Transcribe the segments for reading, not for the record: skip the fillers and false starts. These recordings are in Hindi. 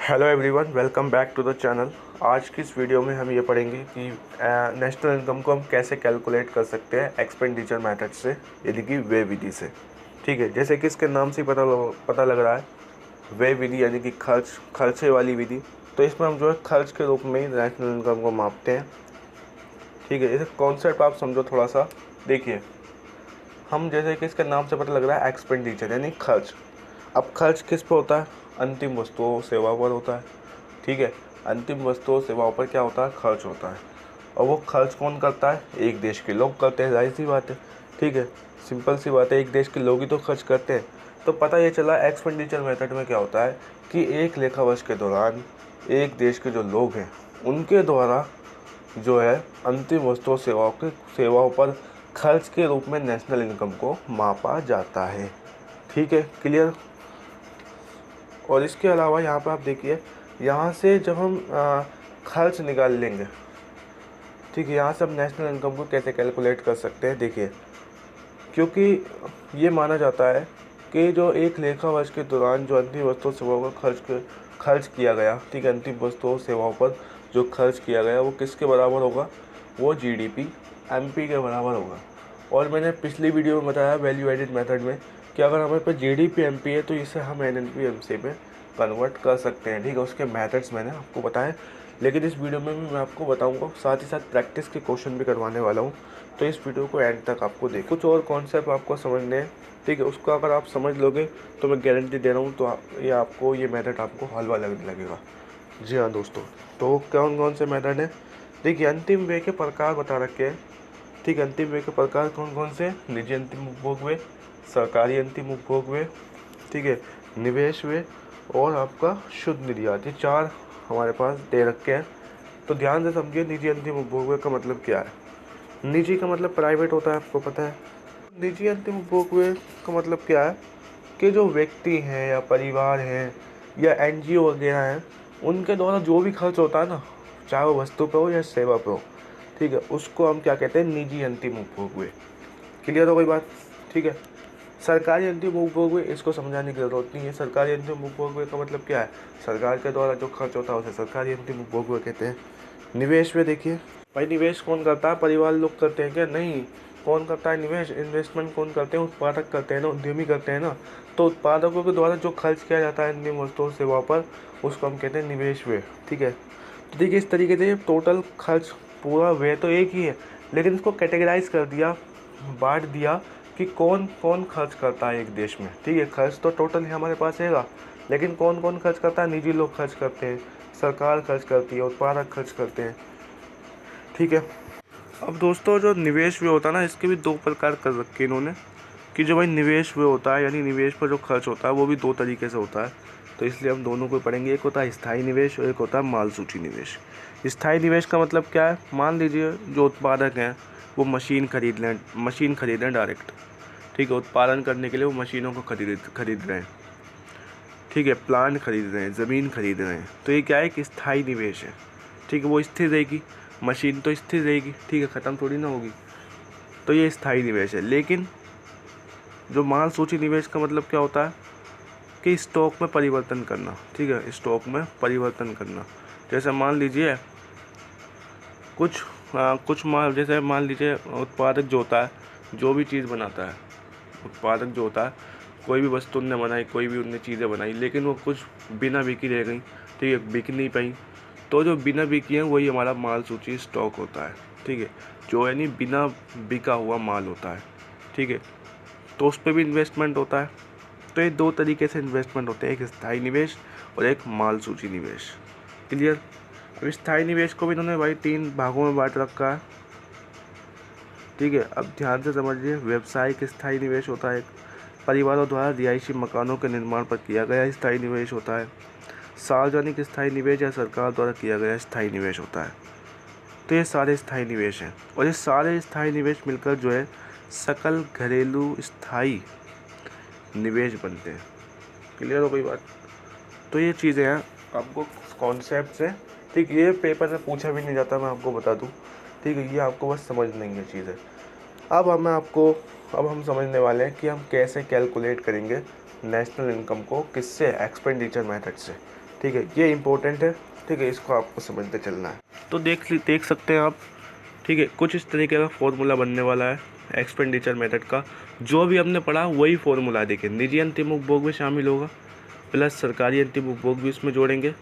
Hello everyone, welcome back to the channel. आज की इस वीडियो में हम ये पढ़ेंगे कि नेशनल इनकम को हम कैसे कैलकुलेट कर सकते हैं एक्सपेंडिचर मेथड से, यानी कि व्यय विधि से। ठीक है, जैसे कि इसके नाम से पता लग रहा है, व्यय विधि यानी कि खर्चे वाली विधि। तो इसमें हम जो है खर्च के रूप में ही नेशनल इनकम को मापते हैं। ठीक है, इसे कॉन्सेप्ट आप समझो थोड़ा सा। देखिए, हम जैसे कि इसके नाम से पता लग रहा है एक्सपेंडिचर यानी खर्च। अब खर्च किस पे होता है? अंतिम वस्तुओं सेवाओं पर होता है। ठीक है, अंतिम वस्तुओं सेवाओं पर क्या होता है? खर्च होता है। और वो खर्च कौन करता है? एक देश के लोग करते हैं, जाहिर सी बात है। ठीक है, सिंपल सी बात है, एक देश के लोग ही तो खर्च करते हैं। तो पता ये चला एक्सपेंडिचर मेथड में क्या होता है कि एक लेखा वर्ष के दौरान एक देश के जो लोग हैं उनके द्वारा जो है अंतिम वस्तुओं सेवाओं पर खर्च के रूप में नेशनल इनकम को मापा जाता है। ठीक है, क्लियर। और इसके अलावा यहाँ पर आप देखिए, यहाँ से जब हम खर्च निकाल लेंगे, ठीक है, यहाँ से हम नेशनल इनकम को कैसे कैलकुलेट कर सकते हैं। देखिए, क्योंकि ये माना जाता है कि जो एक लेखा वर्ष के दौरान जो अंतिम वस्तुओं सेवाओं का खर्च किया गया, ठीक है, अंतिम वस्तुओं सेवाओं पर जो खर्च किया गया वो किसके बराबर होगा? वो जीडीपी एमपी के बराबर होगा। और मैंने पिछली वीडियो में बताया वैल्यू एडिड मेथड में कि अगर हमारे पास जीडीपी एमपी है तो इसे हम एनएनपी एमसी में कन्वर्ट कर सकते हैं। ठीक है, उसके मेथड्स मैंने आपको बताए, लेकिन इस वीडियो में भी मैं आपको बताऊंगा, साथ ही साथ प्रैक्टिस के क्वेश्चन भी करवाने वाला हूँ। तो इस वीडियो को एंड तक आपको देख, कुछ और कॉन्सेप्ट आपको समझने हैं। ठीक है, उसको अगर आप समझ लोगे तो मैं गारंटी दे रहा हूँ, तो ये मेथड आपको हलवा लगने लगेगा। जी हाँ दोस्तों, तो कौन कौन से मेथड हैं? देखिए, अंतिम व्यय के प्रकार बता रखे हैं। ठीक है, अंतिम व्यय के प्रकार कौन कौन से? निजी अंतिम उपभोग व्यय, सरकारी अंतिम उपभोग व्यय, ठीक है, निवेश व्यय और आपका शुद्ध निर्यात। ये चार हमारे पास दे रखे हैं। तो ध्यान से समझिए, निजी अंतिम उपभोग व्यय का मतलब क्या है? निजी का मतलब प्राइवेट होता है, आपको पता है। निजी अंतिम उपभोग व्यय का मतलब क्या है कि जो व्यक्ति हैं या परिवार हैं या एनजीओ वगैरह हैं, उनके द्वारा जो भी खर्च होता है ना, चाहे वो वस्तु पे हो या सेवा पे हो, ठीक है, उसको हम क्या कहते हैं? निजी अंतिम उपभोग व्यय। क्लियर हो गई बात? ठीक है। सरकारी अंतिम उपभोग व्यय, इसको समझाने की जरूरत नहीं है। सरकारी अंतिम उपभोग व्यय का मतलब क्या है? सरकार के द्वारा जो खर्च होता है उसे सरकारी अंतिम उपभोग व्यय कहते हैं। निवेश में देखिए भाई, निवेश कौन करता है? परिवार लोग करते हैं क्या? नहीं। कौन करता है निवेश? इन्वेस्टमेंट कौन करते हैं? उत्पादक करते हैं ना, उद्यमी करते हैं ना। तो उत्पादकों के द्वारा जो खर्च किया जाता है अंतिम वस्तुओं सेवाओं पर, उसको हम कहते हैं निवेश व्यय। ठीक है, तो देखिए, इस तरीके से टोटल खर्च, पूरा व्यय तो एक ही है, लेकिन इसको कैटेगराइज कर दिया, बांट दिया कि कौन कौन खर्च करता है एक देश में। ठीक है, खर्च तो टोटल ही हमारे पास रहेगा, लेकिन कौन कौन खर्च करता है? निजी लोग खर्च करते हैं, सरकार खर्च करती है, उत्पादक खर्च करते हैं। ठीक है। अब दोस्तों, जो निवेश व्यय होता है ना, इसके भी दो प्रकार कर रखे इन्होंने, कि जो भाई निवेश व्यय होता है यानी निवेश पर जो खर्च होता है वो भी दो तरीके से होता है। तो इसलिए हम दोनों को पढ़ेंगे। एक होता है स्थायी निवेश और एक होता है माल सूची निवेश। स्थायी निवेश का मतलब क्या है? मान लीजिए जो उत्पादक हैं वो मशीन खरीद लें डायरेक्ट। ठीक है, उत्पादन करने के लिए वो मशीनों को खरीद रहे हैं। ठीक है, प्लांट खरीद रहे हैं, ज़मीन खरीद रहे हैं। तो ये क्या है? एक स्थायी निवेश है। ठीक है, वो स्थिर रहेगी, मशीन तो स्थिर रहेगी, ठीक है, ख़त्म थोड़ी ना होगी। तो ये स्थायी निवेश है। लेकिन जो माल सूची निवेश का मतलब क्या होता है कि स्टॉक में परिवर्तन करना। ठीक है, स्टॉक में परिवर्तन करना। जैसे मान लीजिए कुछ माल, जैसे मान लीजिए उत्पादक जो होता है, जो भी चीज़ बनाता है, उत्पादक जो होता है, कोई भी वस्तु उनने बनाई, कोई भी उनने चीज़ें बनाई, लेकिन वो कुछ बिना बिकी रह गई। ठीक है, बिक नहीं पाई, तो जो बिना बिकी है वही हमारा माल सूची स्टॉक होता है। ठीक है, जो यानी बिना बिका हुआ माल होता है। ठीक है, तो उस पर भी इन्वेस्टमेंट होता है। तो ये दो तरीके से इन्वेस्टमेंट होते हैं, एक स्थायी निवेश और एक माल सूची निवेश। क्लियर? अब स्थायी निवेश को भी इन्होंने भाई 3 भागों में बांट रखा है। ठीक है, अब ध्यान से समझिए। व्यावसायिक स्थायी निवेश होता है, एक परिवारों द्वारा रिहायशी मकानों के निर्माण पर किया गया स्थायी निवेश होता है। सार्वजनिक स्थायी निवेश या सरकार द्वारा किया गया स्थायी निवेश होता है। तो ये सारे स्थायी निवेश हैं, और ये सारे स्थायी निवेश मिलकर जो है सकल घरेलू स्थायी निवेश बनते हैं। क्लियर हो गई बात? तो ये चीज़ें हैं, आपको कॉन्सेप्ट से, ठीक, ये पेपर में पूछा भी नहीं जाता, मैं आपको बता दूं। ठीक है, ये आपको बस समझ लेंगे चीज़ें। अब हम समझने वाले हैं कि हम कैसे कैलकुलेट करेंगे नेशनल इनकम को, किससे? एक्सपेंडिचर मेथड से। ठीक है, ये इम्पोर्टेंट है। ठीक है, इसको आपको समझते चलना है। तो देख सकते हैं आप। ठीक है, कुछ इस तरीके का फॉर्मूला बनने वाला है एक्सपेंडिचर मेथड का। जो भी हमने पढ़ा वही फॉर्मूला देखिए, निजी अंतिम उपभोग में शामिल होगा, प्लस सरकारी अंतिम उपभोग भी इसमें जोड़ेंगे,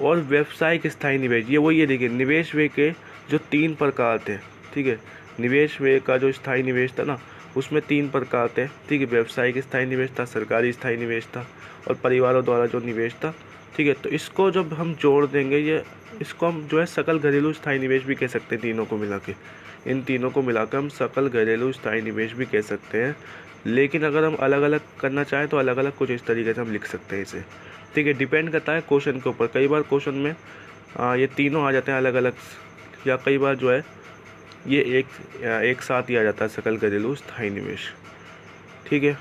और व्यावसायिक स्थायी निवेश, ये वही है। देखिए, निवेश व्यय के जो 3 प्रकार थे। ठीक है, निवेश व्यय का जो स्थायी निवेश था ना, उसमें 3 प्रकार थे। ठीक है, व्यावसायिक स्थायी निवेश था, सरकारी स्थायी निवेश था, और परिवारों द्वारा जो निवेश था। ठीक है, तो इसको जब हम जोड़ देंगे, ये इसको हम जो है सकल घरेलू स्थायी निवेश भी कह सकते हैं। तीनों को मिला के, इन तीनों को मिलाकर हम सकल घरेलू स्थायी निवेश भी कह सकते हैं। लेकिन अगर हम अलग अलग करना चाहें तो अलग अलग कुछ इस तरीके से हम लिख सकते हैं इसे। ठीक है, डिपेंड करता है क्वेश्चन के ऊपर। कई बार क्वेश्चन में ये तीनों आ जाते हैं अलग अलग, या कई बार जो है ये एक साथ ही आ जाता है, सकल घरेलू स्थायी निवेश। ठीक है,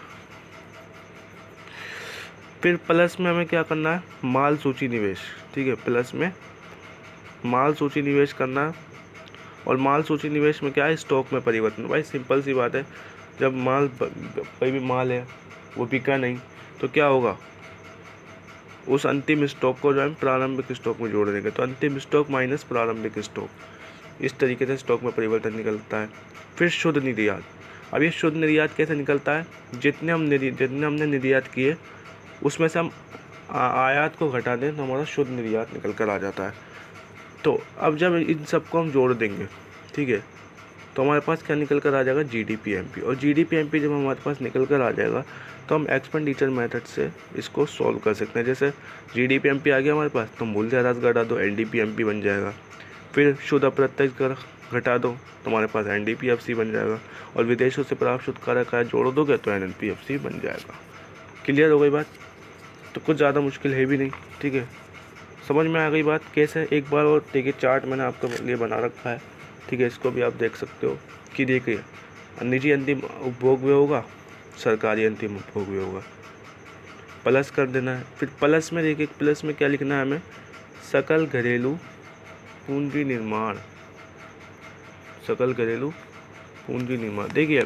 फिर प्लस में हमें क्या करना है, माल सूची निवेश। ठीक है, प्लस में माल सूची निवेश करना है। और माल सूची निवेश में क्या है, स्टॉक में परिवर्तन। भाई सिंपल सी बात है, जब कोई भी माल है वो बिका नहीं तो क्या होगा, उस अंतिम स्टॉक को जो है प्रारंभिक स्टॉक में जोड़ देंगे। तो अंतिम स्टॉक माइनस प्रारंभिक स्टॉक, इस तरीके से स्टॉक में परिवर्तन निकलता है। फिर शुद्ध निर्यात। अब ये शुद्ध निर्यात कैसे निकलता है, जितने हमने निर्यात किए उसमें से हम आयात को घटा दें तो हमारा शुद्ध निर्यात निकल कर आ जाता है। तो अब जब इन सबको हम जोड़ देंगे, ठीक है, तो हमारे पास क्या निकल कर आ जाएगा, GDP-MP। और GDP-MP जब हमारे पास निकल कर आ जाएगा तो हम एक्सपेंडिचर मेथड से इसको सॉल्व कर सकते हैं। जैसे GDP-MP आ गया हमारे पास, तो मूल्य ह्रास घटा दो, NDP-MP बन जाएगा। फिर शुद्ध अप्रत्यक्ष कर घटा दो तो हमारे पास NDP-FC बन जाएगा। और विदेशों से प्राप्त शुद्ध कारक आय जोड़ दोगे तो NNP-FC बन जाएगा। क्लियर हो गई बात? तो कुछ ज़्यादा मुश्किल है भी नहीं। ठीक है, समझ में आ गई बात कैसे? एक बार और देखिए, चार्ट मैंने आपके लिए बना रखा है। ठीक है, इसको भी आप देख सकते हो कि देखिए, निजी अंतिम उपभोग व्यय होगा, सरकारी अंतिम उपभोग व्यय होगा, प्लस कर देना है। फिर प्लस में देखिए, प्लस में क्या लिखना है हमें, सकल घरेलू पूंजी निर्माण, सकल घरेलू पूंजी निर्माण। देखिए,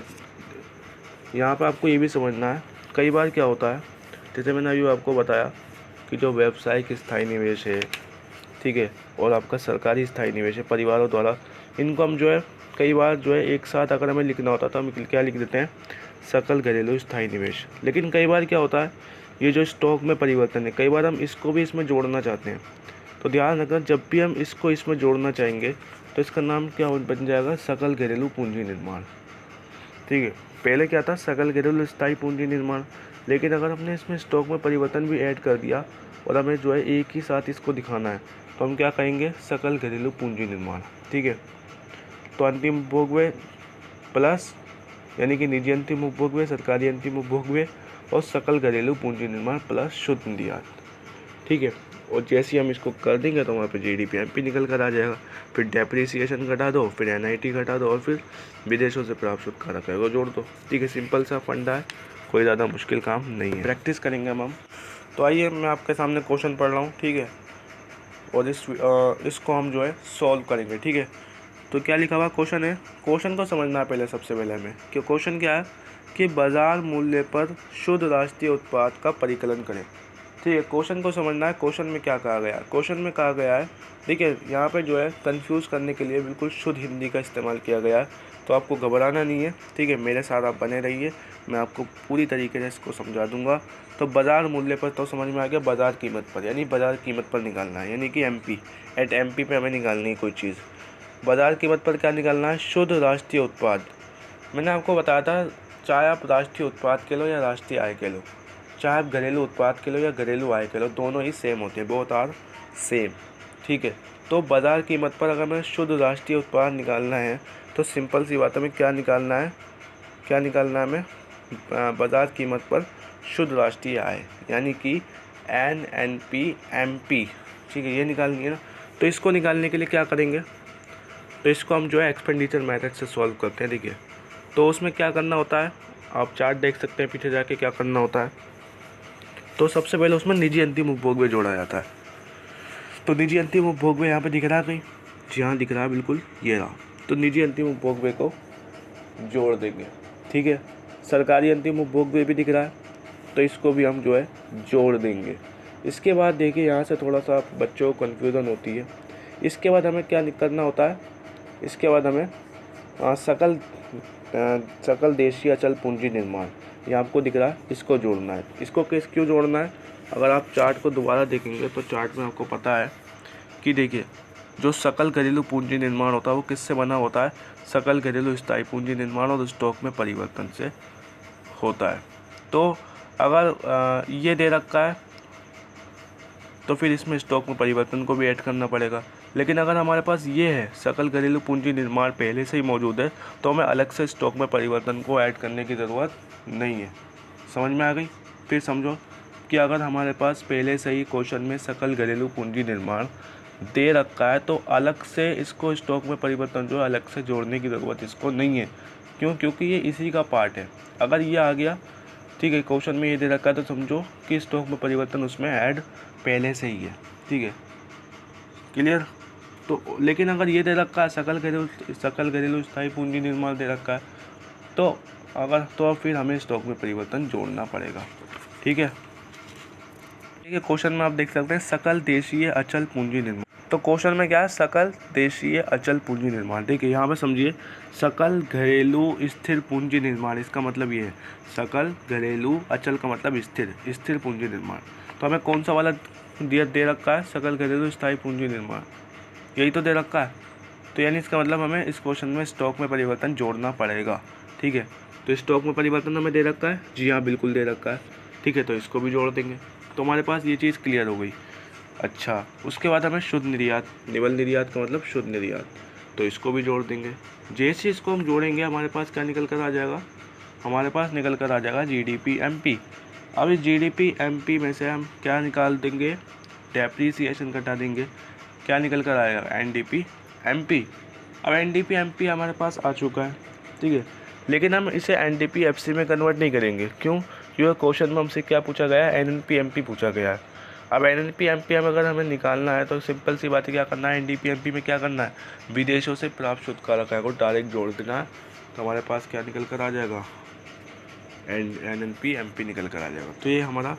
यहाँ पर आपको ये भी समझना है, कई बार क्या होता है, जैसे मैंने अभी आपको बताया कि जो व्यवसायिक स्थायी निवेश है, ठीक है, और आपका सरकारी स्थायी निवेश है परिवारों द्वारा, इनको हम जो है कई बार जो है एक साथ अगर हमें लिखना होता तो हम क्या लिख देते हैं, सकल घरेलू स्थायी निवेश। लेकिन कई बार क्या होता है, ये जो स्टॉक में परिवर्तन है, कई बार हम इसको भी इसमें जोड़ना चाहते हैं। तो ध्यान रखना, जब भी हम इसको इसमें जोड़ना चाहेंगे तो इसका नाम क्या बन जाएगा, सकल घरेलू पूंजी निर्माण। ठीक है, पहले क्या था, सकल घरेलू स्थायी पूंजी निर्माण। लेकिन अगर हमने इसमें स्टॉक में परिवर्तन भी ऐड कर दिया और हमें जो है एक ही साथ इसको दिखाना है तो हम क्या कहेंगे, सकल घरेलू पूंजी निर्माण। ठीक है, तो अंतिम उपभोग व्यय प्लस, यानी कि निजी अंतिम उपभोग व्यय, सरकारी अंतिम उपभोग व्यय और सकल घरेलू पूंजी निर्माण प्लस शुद्ध निर्यात। ठीक है, और जैसे ही हम इसको कर देंगे तो वहाँ पे GDP-MP निकल कर आ जाएगा। फिर डेप्रिसिएशन घटा दो, फिर NIT घटा दो, और फिर विदेशों से प्राप्त शुद्ध कारक आय को जोड़ दो। ठीक है, सिंपल सा फंडा है, कोई ज़्यादा मुश्किल काम नहीं है। प्रैक्टिस करेंगे हम। तो आइए, मैं आपके सामने क्वेश्चन पढ़ रहा हूँ। ठीक है, और इसको हम जो है सॉल्व करेंगे। ठीक है, तो क्या लिखा हुआ क्वेश्चन है, क्वेश्चन को समझना है पहले, सबसे पहले हमें कि क्वेश्चन क्या है कि बाजार मूल्य पर शुद्ध राष्ट्रीय उत्पाद का परिकलन करें। ठीक है, क्वेश्चन को समझना है। क्वेश्चन में क्या कहा गया है, क्वेश्चन में कहा गया है, देखिए यहाँ पे जो है कंफ्यूज करने के लिए बिल्कुल शुद्ध हिंदी का इस्तेमाल किया गया है, तो आपको घबराना नहीं है। ठीक है, मेरे साथ आप बने रहिए, मैं आपको पूरी तरीके से इसको समझा दूंगा। तो बाजार मूल्य पर तो समझ में आ गया, बाजार कीमत पर, यानी बाजार कीमत पर निकालना है, यानी कि MP पे हमें निकालनी है कोई चीज़। बाजार कीमत पर क्या निकालना है, शुद्ध राष्ट्रीय उत्पाद। मैंने आपको बताया था, चाहे आप राष्ट्रीय उत्पाद के लो या राष्ट्रीय आय के लो, चाहे आप घरेलू उत्पाद के लो या घरेलू आय के लो, दोनों ही सेम होते हैं, बोथ आर सेम। ठीक है, तो बाजार कीमत पर अगर हमें शुद्ध राष्ट्रीय उत्पाद निकालना है तो सिंपल सी बात है, हमें क्या निकालना है, हमें बाजार कीमत पर शुद्ध राष्ट्रीय आय, यानी कि NNP-MP। ठीक है, ये निकालनी है ना। तो इसको निकालने के लिए क्या करेंगे, तो इसको हम जो है एक्सपेंडिचर मेथड से सॉल्व करते हैं। देखिए, तो उसमें क्या करना होता है, आप चार्ट देख सकते हैं पीछे जाके क्या करना होता है। तो सबसे पहले उसमें निजी अंतिम उपभोग व्यय जोड़ा जाता है। तो निजी अंतिम उपभोग व्यय यहाँ पे दिख रहा है कहीं, जी हाँ दिख रहा है, बिल्कुल ये रहा। तो निजी अंतिम उपभोग व्यय को जोड़ देंगे। ठीक है, सरकारी अंतिम उपभोग व्यय भी दिख रहा है, तो इसको भी हम जो है जोड़ देंगे। इसके बाद देखिए यहाँ से थोड़ा सा बच्चों को कन्फ्यूज़न होती है। इसके बाद हमें क्या करना होता है, इसके बाद हमें सकल देशीय अचल पूंजी निर्माण, ये आपको दिख रहा है, इसको जोड़ना है। इसको क्यों जोड़ना है, अगर आप चार्ट को दोबारा देखेंगे तो चार्ट में आपको पता है कि देखिए जो सकल घरेलू पूंजी निर्माण होता है वो किससे बना होता है, सकल घरेलू स्थायी पूंजी निर्माण और स्टॉक में परिवर्तन से होता है। तो अगर ये दे रखा है तो फिर इसमें स्टॉक में परिवर्तन को भी ऐड करना पड़ेगा। लेकिन अगर हमारे पास ये है सकल घरेलू पूंजी निर्माण पहले से ही मौजूद है तो हमें अलग से स्टॉक में परिवर्तन को ऐड करने की ज़रूरत नहीं है। समझ में आ गई? फिर समझो कि अगर हमारे पास पहले से ही क्वेश्चन में सकल घरेलू पूंजी निर्माण दे रखा है तो अलग से इसको स्टॉक में परिवर्तन जो अलग से जोड़ने की ज़रूरत इसको नहीं है। क्यों? क्योंकि ये इसी का पार्ट है। अगर ये आ गया, ठीक है, क्वेश्चन में ये दे रखा है तो समझो कि स्टॉक में परिवर्तन उसमें ऐड पहले से ही है। ठीक है, क्लियर? तो लेकिन अगर ये दे रखा है सकल घरेलू स्थायी पूंजी निर्माण दे रखा है तो फिर हमें स्टॉक में परिवर्तन जोड़ना पड़ेगा। ठीक है, क्वेश्चन में आप देख सकते हैं सकल देशीय अचल पूंजी निर्माण। तो क्वेश्चन में क्या है, सकल देशीय अचल पूंजी निर्माण। देखिए यहाँ पे समझिए, सकल घरेलू स्थिर पूंजी निर्माण, इसका मतलब ये है सकल घरेलू अचल का मतलब स्थिर पूंजी निर्माण। तो हमें कौन सा वाला दे रखा है, सकल घरेलू स्थायी पूंजी निर्माण, यही तो दे रखा है। तो यानी इसका मतलब हमें इस क्वेश्चन में स्टॉक में परिवर्तन जोड़ना पड़ेगा। ठीक है, तो स्टॉक में परिवर्तन हमें दे रखा है, जी हाँ बिल्कुल दे रखा है। ठीक है, तो इसको भी जोड़ देंगे तो हमारे पास ये चीज़ क्लियर हो गई। अच्छा, उसके बाद हमें शुद्ध निर्यात, निवल निर्यात का मतलब शुद्ध निर्यात, तो इसको भी जोड़ देंगे। जैसे इसको हम जोड़ेंगे हमारे पास क्या निकल कर आ जाएगा, हमारे पास निकल कर आ जाएगा जीडीपी एमपी। अब इस जीडीपी एमपी में से हम क्या निकाल देंगे, डेप्रीसिएशन घटा देंगे, क्या निकल कर आएगा, एनडीपी एमपी। अब एनडीपी एमपी हमारे पास आ चुका है। ठीक है, लेकिन हम इसे एनडीपी एफसी में कन्वर्ट नहीं करेंगे। क्यों? क्योंकि क्वेश्चन में हमसे क्या पूछा गया है, एनएनपी एमपी पूछा गया है। अब एनएनपी एमपी अगर हमें निकालना है तो सिंपल सी बात है, क्या करना है, एनडीपी एमपी में क्या करना है, विदेशों से प्राप्त शुद्ध कारक को डायरेक्ट जोड़ देना है। तो हमारे पास क्या निकल कर आ जाएगा, एनएनपी एमपी निकल कर आ जाएगा। तो ये हमारा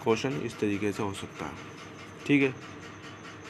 क्वेश्चन इस तरीके से हो सकता है। ठीक है।